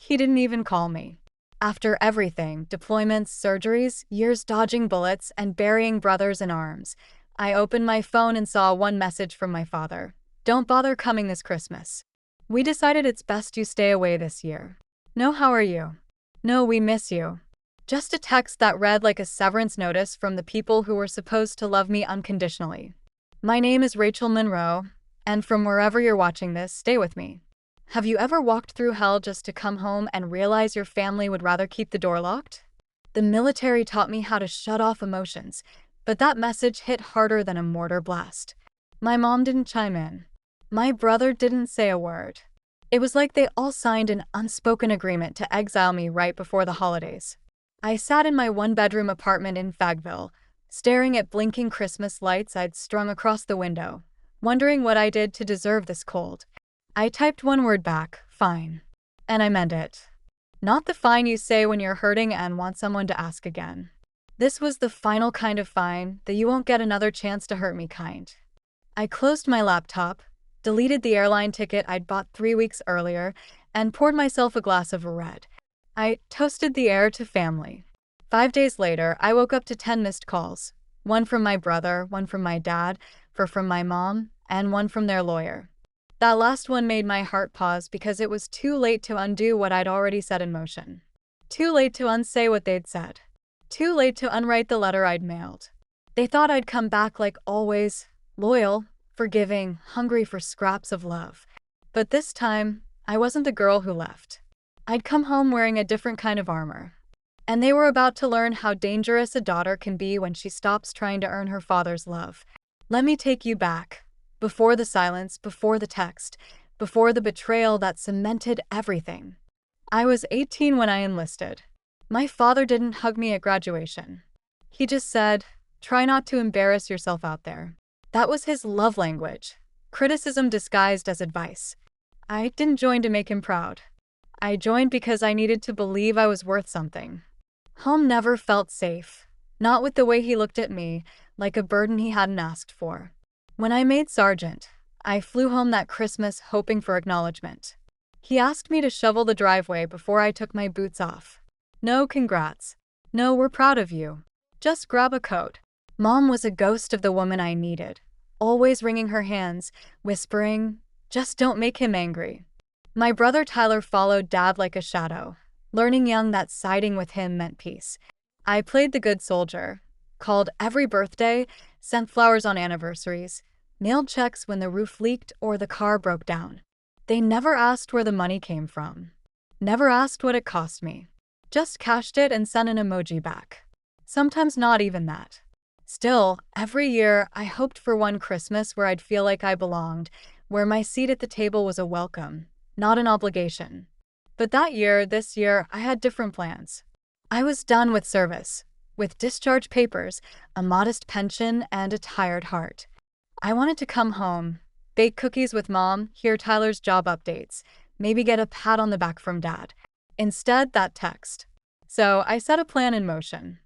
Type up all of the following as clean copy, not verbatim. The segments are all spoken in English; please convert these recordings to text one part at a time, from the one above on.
He didn't even call me. After everything, deployments, surgeries, years dodging bullets, and burying brothers in arms, I opened my phone and saw one message from my father. Don't bother coming this Christmas. We decided it's best you stay away this year. No, how are you? No, we miss you. Just a text that read like a severance notice from the people who were supposed to love me unconditionally. My name is Rachel Monroe, and from wherever you're watching this, stay with me. Have you ever walked through hell just to come home and realize your family would rather keep the door locked? The military taught me how to shut off emotions, but that message hit harder than a mortar blast. My mom didn't chime in. My brother didn't say a word. It was like they all signed an unspoken agreement to exile me right before the holidays. I sat in my one-bedroom apartment in Fayetteville, staring at blinking Christmas lights I'd strung across the window, wondering what I did to deserve this cold. I typed one word back, fine. And I meant it. Not the fine you say when you're hurting and want someone to ask again. This was the final kind of fine, the you won't get another chance to hurt me kind. I closed my laptop, deleted the airline ticket I'd bought 3 weeks earlier, and poured myself a glass of red. I toasted the air to family. 5 days later, I woke up to 10 missed calls. One from my brother, one from my dad, four from my mom, and one from their lawyer. That last one made my heart pause because it was too late to undo what I'd already set in motion. Too late to unsay what they'd said. Too late to unwrite the letter I'd mailed. They thought I'd come back like always, loyal, forgiving, hungry for scraps of love. But this time, I wasn't the girl who left. I'd come home wearing a different kind of armor. And they were about to learn how dangerous a daughter can be when she stops trying to earn her father's love. Let me take you back. Before the silence, before the text, before the betrayal that cemented everything. I was 18 when I enlisted. My father didn't hug me at graduation. He just said, try not to embarrass yourself out there. That was his love language. Criticism disguised as advice. I didn't join to make him proud. I joined because I needed to believe I was worth something. Home never felt safe. Not with the way he looked at me, like a burden he hadn't asked for. When I made sergeant, I flew home that Christmas hoping for acknowledgement. He asked me to shovel the driveway before I took my boots off. No congrats. No, we're proud of you. Just grab a coat. Mom was a ghost of the woman I needed, always wringing her hands, whispering, just don't make him angry. My brother Tyler followed Dad like a shadow, learning young that siding with him meant peace. I played the good soldier, called every birthday, sent flowers on anniversaries, mailed checks when the roof leaked or the car broke down. They never asked where the money came from. Never asked what it cost me. Just cashed it and sent an emoji back. Sometimes not even that. Still, every year, I hoped for one Christmas where I'd feel like I belonged, where my seat at the table was a welcome, not an obligation. But this year, I had different plans. I was done with service. With discharge papers, a modest pension, and a tired heart. I wanted to come home, bake cookies with Mom, hear Tyler's job updates, maybe get a pat on the back from Dad. Instead, that text. So I set a plan in motion.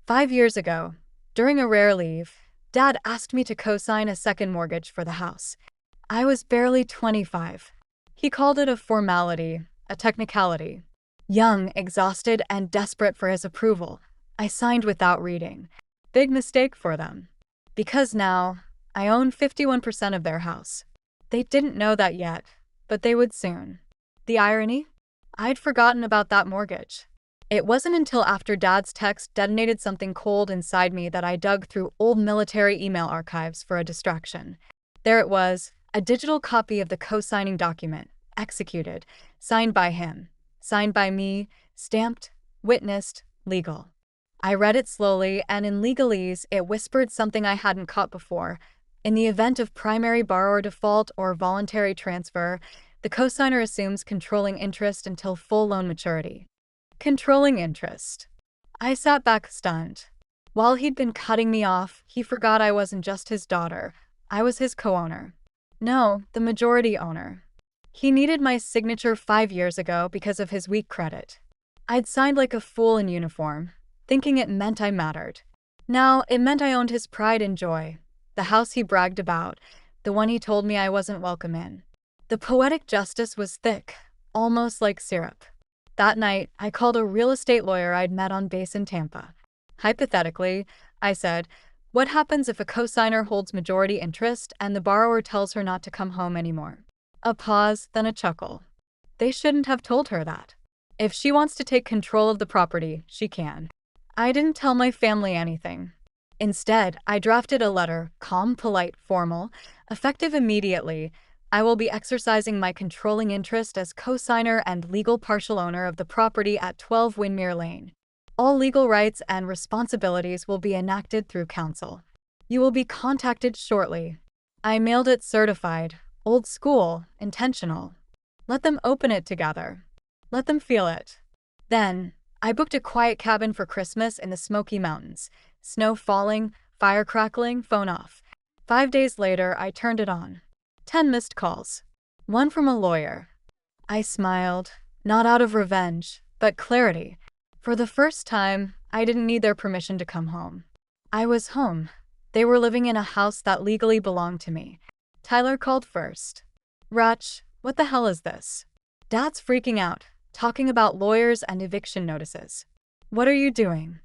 5 years ago, during a rare leave, Dad asked me to co-sign a second mortgage for the house. I was barely 25. He called it a formality, a technicality. Young, exhausted, and desperate for his approval, I signed without reading. Big mistake for them. Because now, I own 51% of their house. They didn't know that yet, but they would soon. The irony? I'd forgotten about that mortgage. It wasn't until after Dad's text detonated something cold inside me that I dug through old military email archives for a distraction. There it was, a digital copy of the co-signing document, executed, signed by him, signed by me, stamped, witnessed, legal. I read it slowly, and in legalese, it whispered something I hadn't caught before. In the event of primary borrower default or voluntary transfer, the cosigner assumes controlling interest until full loan maturity. Controlling interest. I sat back stunned. While he'd been cutting me off, he forgot I wasn't just his daughter. I was his co-owner. No, the majority owner. He needed my signature 5 years ago because of his weak credit. I'd signed like a fool in uniform, thinking it meant I mattered. Now, it meant I owned his pride and joy, the house he bragged about, the one he told me I wasn't welcome in. The poetic justice was thick, almost like syrup. That night, I called a real estate lawyer I'd met on base in Tampa. Hypothetically, I said, what happens if a cosigner holds majority interest and the borrower tells her not to come home anymore? A pause, then a chuckle. They shouldn't have told her that. If she wants to take control of the property, she can. I didn't tell my family anything. Instead, I drafted a letter, calm, polite, formal, effective immediately. I will be exercising my controlling interest as cosigner and legal partial owner of the property at 12 Windmere Lane. All legal rights and responsibilities will be enacted through counsel. You will be contacted shortly. I mailed it certified, old school, intentional. Let them open it together. Let them feel it. Then, I booked a quiet cabin for Christmas in the Smoky Mountains. Snow falling, fire crackling, phone off. 5 days later, I turned it on. 10 missed calls. One from a lawyer. I smiled, not out of revenge, but clarity. For the first time, I didn't need their permission to come home. I was home. They were living in a house that legally belonged to me. Tyler called first. Rach, what the hell is this? Dad's freaking out, talking about lawyers and eviction notices. What are you doing?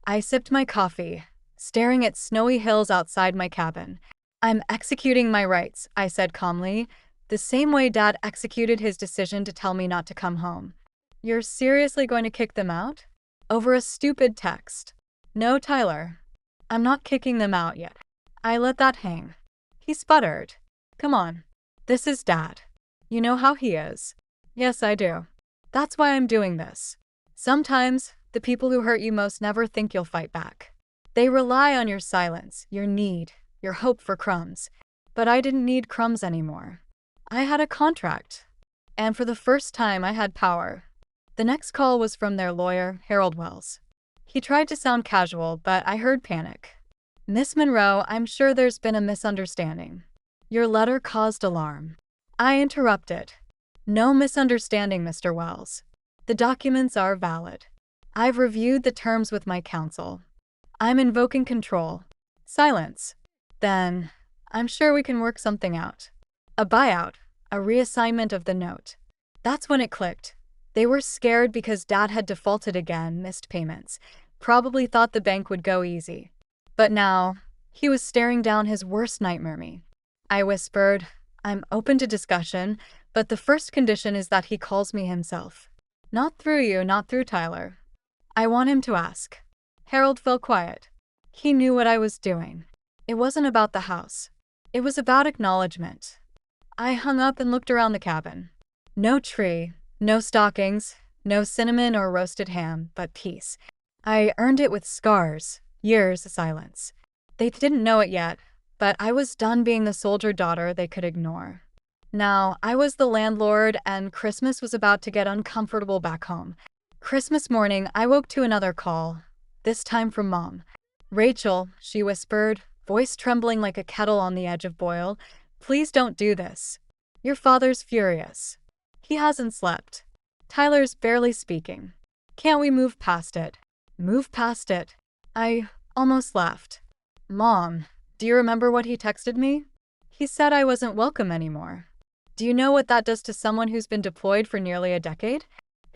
I sipped my coffee, staring at snowy hills outside my cabin. I'm executing my rights, I said calmly, the same way Dad executed his decision to tell me not to come home. You're seriously going to kick them out? Over a stupid text. No, Tyler. I'm not kicking them out yet. I let that hang. He sputtered. Come on. This is Dad. You know how he is. Yes, I do. That's why I'm doing this. Sometimes, the people who hurt you most never think you'll fight back. They rely on your silence, your need, your hope for crumbs. But I didn't need crumbs anymore. I had a contract. And for the first time, I had power. The next call was from their lawyer, Harold Wells. He tried to sound casual, but I heard panic. Miss Monroe, I'm sure there's been a misunderstanding. Your letter caused alarm. I interrupted. No misunderstanding, Mr. Wells. The documents are valid. I've reviewed the terms with my counsel. I'm invoking control. Silence. Then, I'm sure we can work something out. A buyout, a reassignment of the note. That's when it clicked. They were scared because Dad had defaulted again, missed payments. Probably thought the bank would go easy. But now, he was staring down his worst nightmare me. I whispered, I'm open to discussion, but the first condition is that he calls me himself. Not through you, not through Tyler. I want him to ask. Harold fell quiet. He knew what I was doing. It wasn't about the house. It was about acknowledgement. I hung up and looked around the cabin. No tree, no stockings, no cinnamon or roasted ham, but peace. I earned it with scars, years of silence. They didn't know it yet, but I was done being the soldier daughter they could ignore. Now, I was the landlord, and Christmas was about to get uncomfortable back home. Christmas morning, I woke to another call, this time from Mom. Rachel, she whispered, voice trembling like a kettle on the edge of boil, please don't do this. Your father's furious. He hasn't slept. Tyler's barely speaking. Can't we move past it? Move past it. I almost laughed. Mom, do you remember what he texted me? He said I wasn't welcome anymore. Do you know what that does to someone who's been deployed for nearly a decade?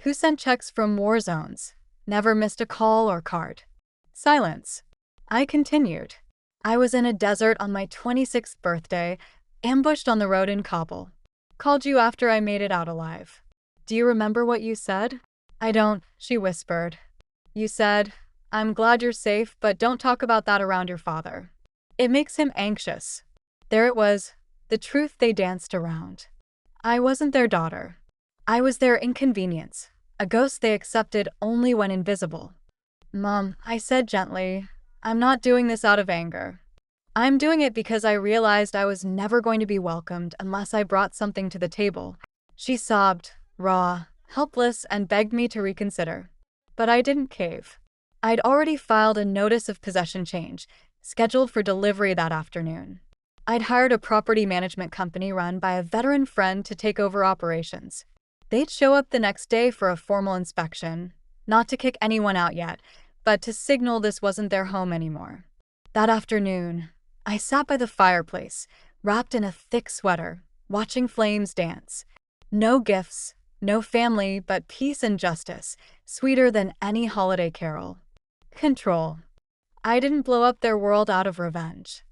Who sent checks from war zones? Never missed a call or card. Silence. I continued. I was in a desert on my 26th birthday, ambushed on the road in Kabul. Called you after I made it out alive. Do you remember what you said? I don't, she whispered. You said, I'm glad you're safe, but don't talk about that around your father. It makes him anxious. There it was, the truth they danced around. I wasn't their daughter. I was their inconvenience, a ghost they accepted only when invisible. Mom, I said gently, I'm not doing this out of anger. I'm doing it because I realized I was never going to be welcomed unless I brought something to the table. She sobbed, raw, helpless, and begged me to reconsider. But I didn't cave. I'd already filed a notice of possession change, scheduled for delivery that afternoon. I'd hired a property management company run by a veteran friend to take over operations. They'd show up the next day for a formal inspection, not to kick anyone out yet, but to signal this wasn't their home anymore. That afternoon, I sat by the fireplace, wrapped in a thick sweater, watching flames dance. No gifts, No family, but peace and justice, sweeter than any holiday carol. Control. I didn't blow up their world out of revenge.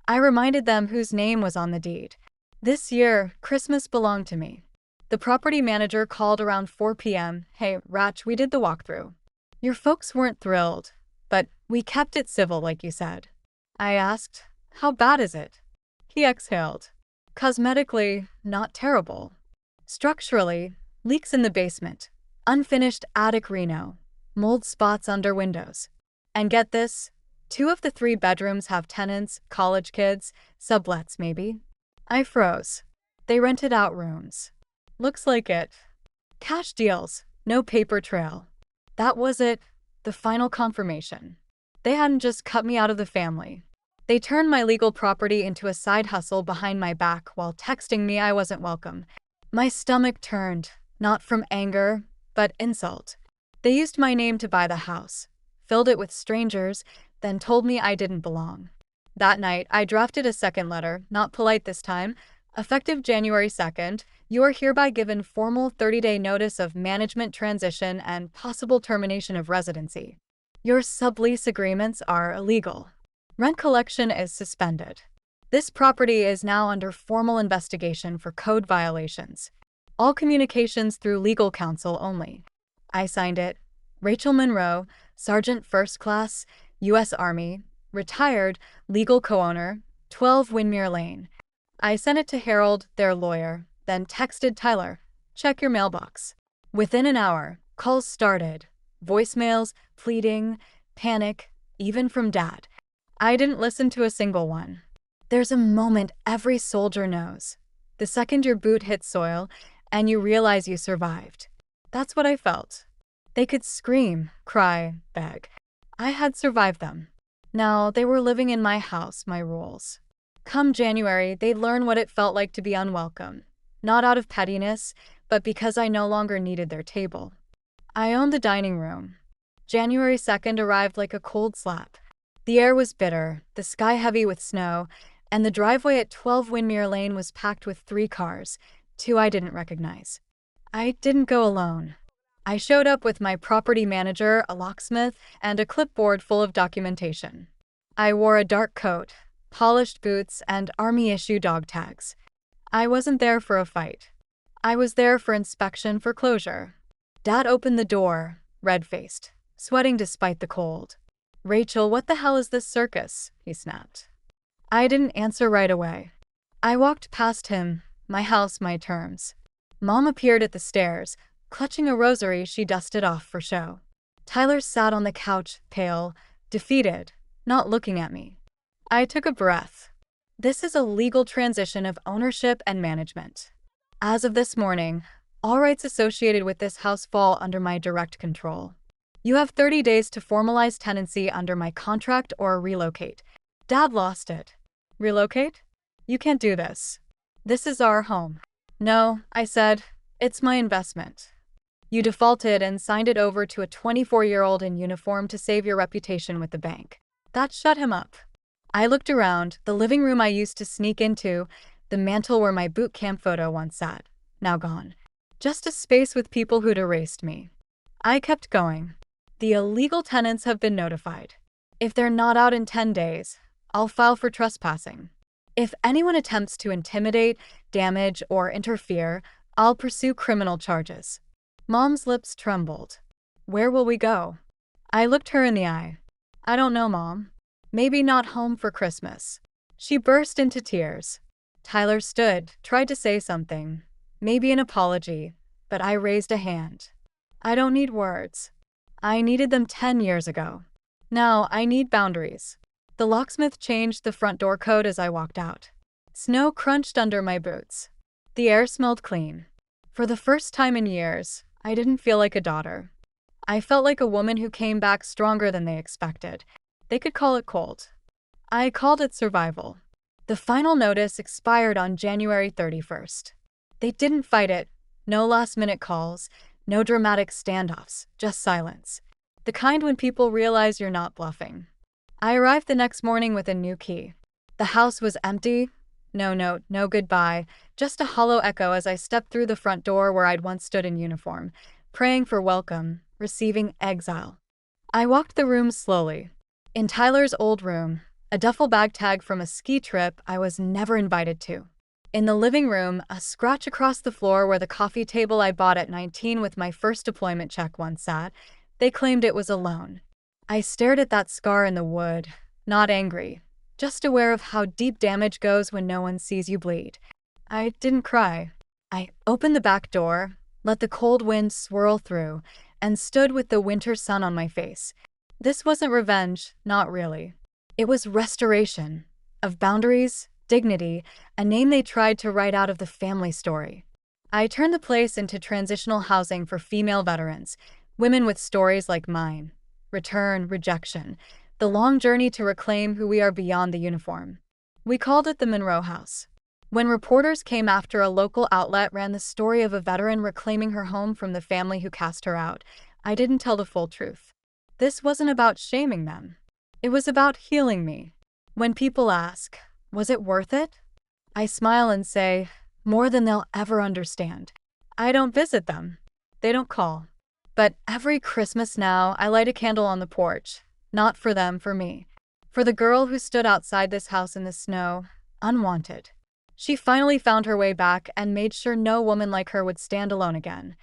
I reminded them whose name was on the deed. This year, Christmas belonged to me. The property manager called around 4 p.m. Hey, Ratch, we did the walkthrough. Your folks weren't thrilled, but we kept it civil, like you said. I asked, how bad is it? He exhaled. Cosmetically, not terrible. Structurally, leaks in the basement, unfinished attic reno, mold spots under windows. And get this, 2 of the 3 bedrooms have tenants, college kids, sublets maybe. I froze. They rented out rooms. Looks like it. Cash deals, no paper trail. That was it, the final confirmation. They hadn't just cut me out of the family. They turned my legal property into a side hustle behind my back while texting me I wasn't welcome. My stomach turned, not from anger, but insult. They used my name to buy the house, filled it with strangers, then told me I didn't belong. That night, I drafted a second letter, not polite this time. Effective January 2nd, you are hereby given formal 30-day notice of management transition and possible termination of residency. Your sublease agreements are illegal. Rent collection is suspended. This property is now under formal investigation for code violations. All communications through legal counsel only. I signed it. Rachel Monroe, Sergeant First Class, U.S. Army, retired, legal co-owner, 12 Windmere Lane. I sent it to Harold, their lawyer, then texted Tyler, check your mailbox. Within an hour, calls started. Voicemails, pleading, panic, even from Dad. I didn't listen to a single one. There's a moment every soldier knows. The second your boot hits soil and you realize you survived. That's what I felt. They could scream, cry, beg. I had survived them. Now they were living in my house, my rules. Come January, they'd learn what it felt like to be unwelcome. Not out of pettiness, but because I no longer needed their table. I owned the dining room. January 2nd arrived like a cold slap. The air was bitter, the sky heavy with snow, and the driveway at 12 Windmere Lane was packed with 3 cars, 2 I didn't recognize. I didn't go alone. I showed up with my property manager, a locksmith, and a clipboard full of documentation. I wore a dark coat, polished boots, and Army-issue dog tags. I wasn't there for a fight. I was there for inspection for closure. Dad opened the door, red-faced, sweating despite the cold. Rachel, what the hell is this circus? He snapped. I didn't answer right away. I walked past him, my house, my terms. Mom appeared at the stairs, clutching a rosary she dusted off for show. Tyler sat on the couch, pale, defeated, not looking at me. I took a breath. This is a legal transition of ownership and management. As of this morning, all rights associated with this house fall under my direct control. You have 30 days to formalize tenancy under my contract or relocate. Dad lost it. Relocate? You can't do this. This is our home. No, I said, it's my investment. You defaulted and signed it over to a 24-year-old in uniform to save your reputation with the bank. That shut him up. I looked around, the living room I used to sneak into, the mantel where my boot camp photo once sat, now gone. Just a space with people who'd erased me. I kept going. The illegal tenants have been notified. If they're not out in 10 days, I'll file for trespassing. If anyone attempts to intimidate, damage, or interfere, I'll pursue criminal charges. Mom's lips trembled. Where will we go? I looked her in the eye. I don't know, Mom. Maybe not home for Christmas. She burst into tears. Tyler stood, tried to say something. Maybe an apology, but I raised a hand. I don't need words. I needed them 10 years ago. Now I need boundaries. The locksmith changed the front door code as I walked out. Snow crunched under my boots. The air smelled clean. For the first time in years, I didn't feel like a daughter. I felt like a woman who came back stronger than they expected. They could call it cold. I called it survival. The final notice expired on January 31st. They didn't fight it. No last-minute calls, no dramatic standoffs, just silence. The kind when people realize you're not bluffing. I arrived the next morning with a new key. The house was empty, No note, no goodbye, just a hollow echo as I stepped through the front door where I'd once stood in uniform, praying for welcome, receiving exile. I walked the room slowly. In Tyler's old room, a duffel bag tag from a ski trip I was never invited to. In the living room, a scratch across the floor where the coffee table I bought at 19 with my first deployment check once sat. They claimed it was a loan. I stared at that scar in the wood, not angry, just aware of how deep damage goes when no one sees you bleed. I didn't cry. I opened the back door, let the cold wind swirl through, and stood with the winter sun on my face. This wasn't revenge, not really. It was restoration of boundaries, dignity, a name they tried to write out of the family story. I turned the place into transitional housing for female veterans, women with stories like mine. Return, rejection, the long journey to reclaim who we are beyond the uniform. We called it the Monroe House. When reporters came after a local outlet ran the story of a veteran reclaiming her home from the family who cast her out, I didn't tell the full truth. This wasn't about shaming them. It was about healing me. When people ask, was it worth it? I smile and say, more than they'll ever understand. I don't visit them. They don't call. But every Christmas now, I light a candle on the porch. Not for them, for me. For the girl who stood outside this house in the snow, unwanted. She finally found her way back and made sure no woman like her would stand alone again.